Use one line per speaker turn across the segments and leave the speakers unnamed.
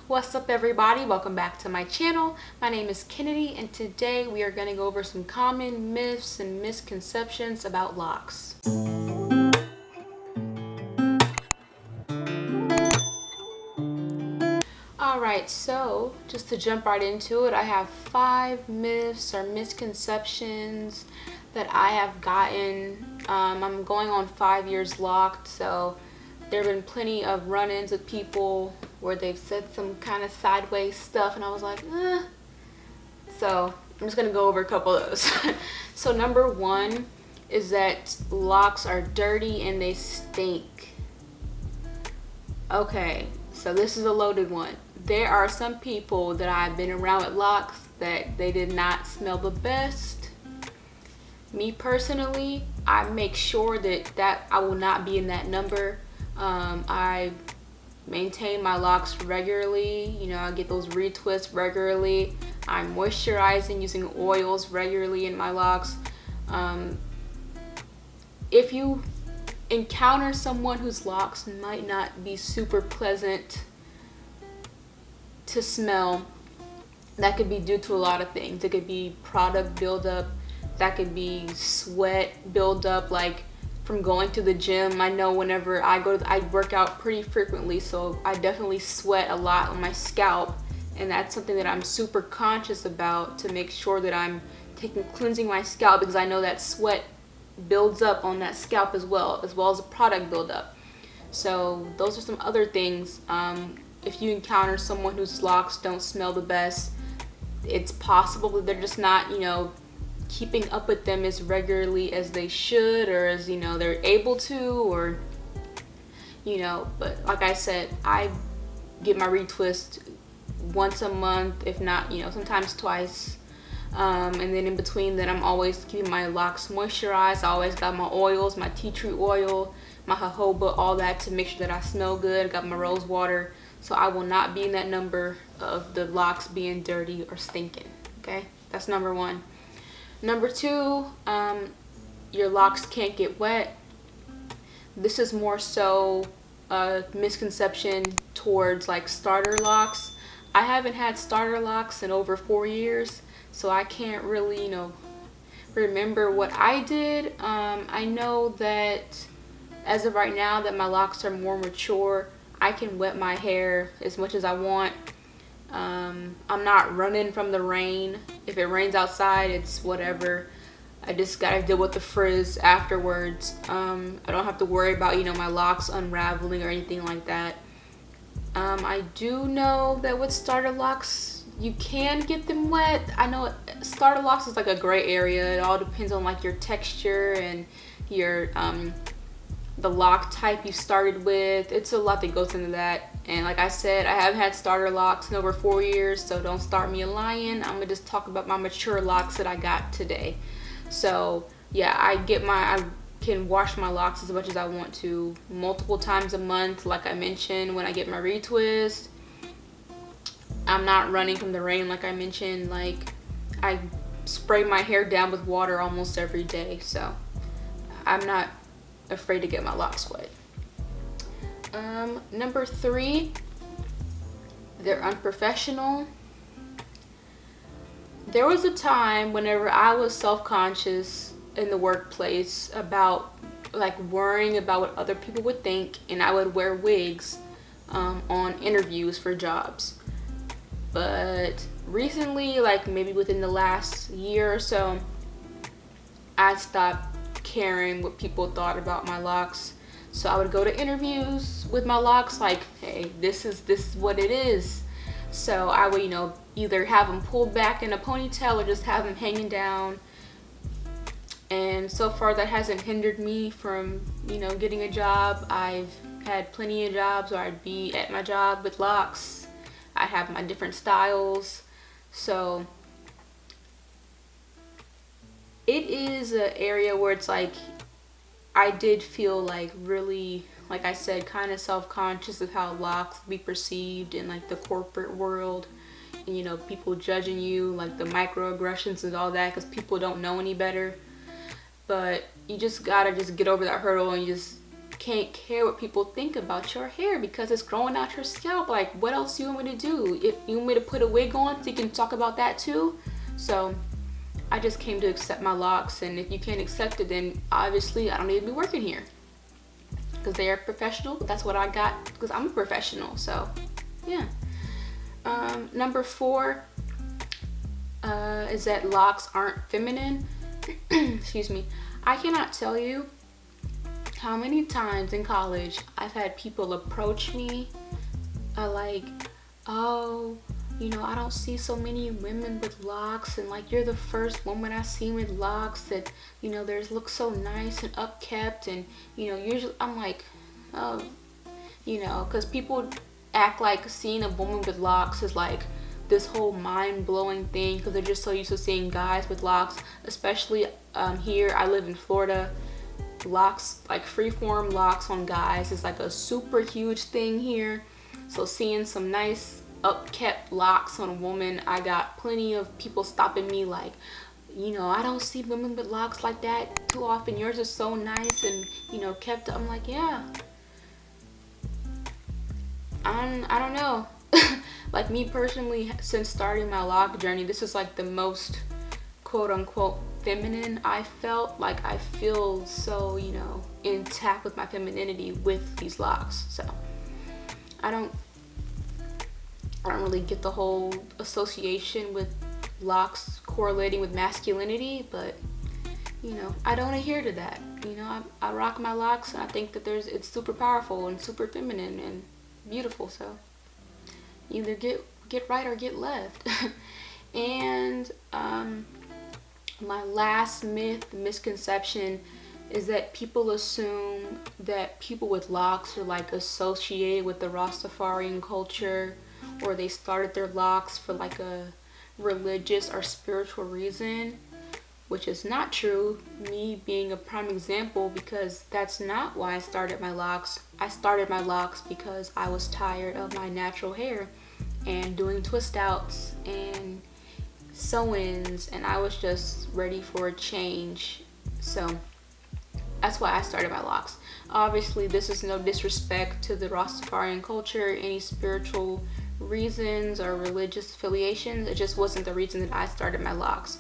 What's up everybody, welcome back to my channel. My name is Kennedy and today we are going to go over some common myths and misconceptions about locks. Alright, so just to jump right into it, I have 5 myths or misconceptions that I have gotten. I'm going on 5 years locked, so there have been plenty of run-ins with people where they've said some kind of sideways stuff and I was like, eh. So I'm just gonna go over a couple of those. So number 1 is that locks are dirty and they stink. Okay, so this is a loaded one. There are some people that I've been around with locks that they did not smell the best. Me personally, I make sure that I will not be in that number. I maintain my locks regularly. You know, I get those retwists regularly. I'm moisturizing using oils regularly in my locks. If you encounter someone whose locks might not be super pleasant to smell, that could be due to a lot of things. It could be product buildup, that could be sweat buildup, like from going to the gym. I know whenever I work out pretty frequently, so I definitely sweat a lot on my scalp, and that's something that I'm super conscious about to make sure that I'm cleansing my scalp, because I know that sweat builds up on that scalp as well as the product buildup. So those are some other things. If you encounter someone whose locks don't smell the best, it's possible that they're just not, you know, keeping up with them as regularly as they should, or as, you know, they're able to, or, you know. But like I said, I get my retwist once a month, if not, you know, sometimes twice. And then in between that, I'm always keeping my locks moisturized. I always got my oils, my tea tree oil, my jojoba, all that to make sure that I smell good. I got my rose water, so I will not be in that number of the locks being dirty or stinking. Okay, that's number 1. Number 2, your locks can't get wet. This is more so a misconception towards like starter locks. I haven't had starter locks in over 4 years, so I can't really, you know, remember what I did. I know that as of right now that my locks are more mature, I can wet my hair as much as I want. I'm not running from the rain. If it rains outside, it's whatever. I just gotta deal with the frizz afterwards. I don't have to worry about, you know, my locks unraveling or anything like that. I do know that with starter locks, you can get them wet. I know starter locks is like a gray area. It all depends on like your texture and your the lock type you started with. It's a lot that goes into that. And like I said, I haven't had starter locks in over 4 years, so don't start me a lying. I'm gonna just talk about my mature locks that I got today. So yeah, I can wash my locks as much as I want to, multiple times a month. Like I mentioned, when I get my retwist, I'm not running from the rain. Like I mentioned, like I spray my hair down with water almost every day, so I'm not afraid to get my locks wet. Number 3, they're unprofessional. There was a time whenever I was self-conscious in the workplace about like worrying about what other people would think, and I would wear wigs on interviews for jobs. But recently, like maybe within the last year or so, I stopped caring what people thought about my locks. So I would go to interviews with my locks like, hey, this is what it is. So I would, you know, either have them pulled back in a ponytail or just have them hanging down. And so far that hasn't hindered me from, you know, getting a job. I've had plenty of jobs where I'd be at my job with locks. I have my different styles. So it is an area where it's like, I did feel like really, like I said, kind of self-conscious of how locks be perceived in like the corporate world, and, you know, people judging you, like the microaggressions and all that, because people don't know any better. But you just gotta just get over that hurdle and you just can't care what people think about your hair because it's growing out your scalp. Like, what else do you want me to do? If you want me to put a wig on, so you can talk about that too. So I just came to accept my locks, and if you can't accept it, then obviously I don't need to be working here, because they are professional. That's what I got, because I'm a professional. So yeah. Number 4 is that locks aren't feminine. Excuse me. I cannot tell you how many times in college I've had people approach me like, oh, you know, I don't see so many women with locks, and like, you're the first woman I've seen with locks that, you know, theirs look so nice and upkept. And, you know, usually I'm like, oh, you know, because people act like seeing a woman with locks is like this whole mind-blowing thing, because they're just so used to seeing guys with locks. Especially here, I live in Florida. Locks, like freeform locks on guys, is like a super huge thing here. So seeing some nice upkept locks on a woman, I got plenty of people stopping me like, you know, I don't see women with locks like that too often. Yours is so nice and, you know, kept. I'm like, yeah, I don't know. Like, me personally, since starting my lock journey, this is like the most quote unquote feminine I felt. Like, I feel so, you know, intact with my femininity with these locks. So I don't really get the whole association with locks correlating with masculinity, but, you know, I don't adhere to that. You know, I rock my locks, and I think that it's super powerful and super feminine and beautiful. So either get right or get left. And my last myth, misconception, is that people assume that people with locks are like associated with the Rastafarian culture, or they started their locks for like a religious or spiritual reason, which is not true. Me being a prime example, because that's not why I started my locks. I started my locks because I was tired of my natural hair and doing twist outs and sew-ins, and I was just ready for a change. So that's why I started my locks. Obviously, this is no disrespect to the Rastafarian culture, any spiritual reasons or religious affiliations. It just wasn't the reason that I started my locks.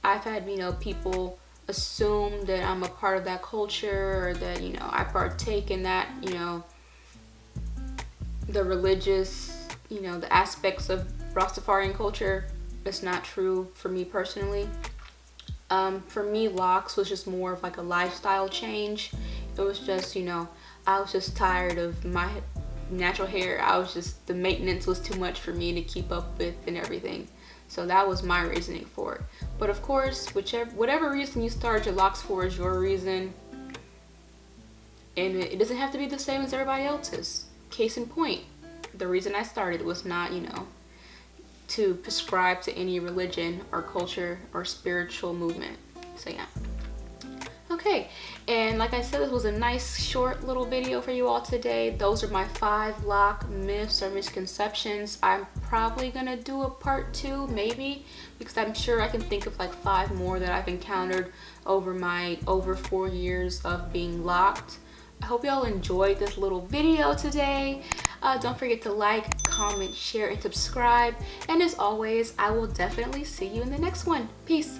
I've had, you know, people assume that I'm a part of that culture, or that, you know, I partake in that, you know, the religious, you know, the aspects of Rastafarian culture. That's not true for me personally. For me, locks was just more of like a lifestyle change. It was just, you know, I was just tired of my natural hair. The maintenance was too much for me to keep up with and everything. So that was my reasoning for it. But of course, whatever reason you started your locks for is your reason. And it doesn't have to be the same as everybody else's. Case in point, the reason I started was not, you know, to prescribe to any religion or culture or spiritual movement. So yeah. Okay, and like I said, this was a nice short little video for you all today. Those are my 5 lock myths or misconceptions. I'm probably gonna do a part 2, maybe, because I'm sure I can think of like 5 more that I've encountered over my over 4 years of being locked. I hope y'all enjoyed this little video today. Don't forget to like, comment, share, and subscribe. And as always, I will definitely see you in the next one. Peace.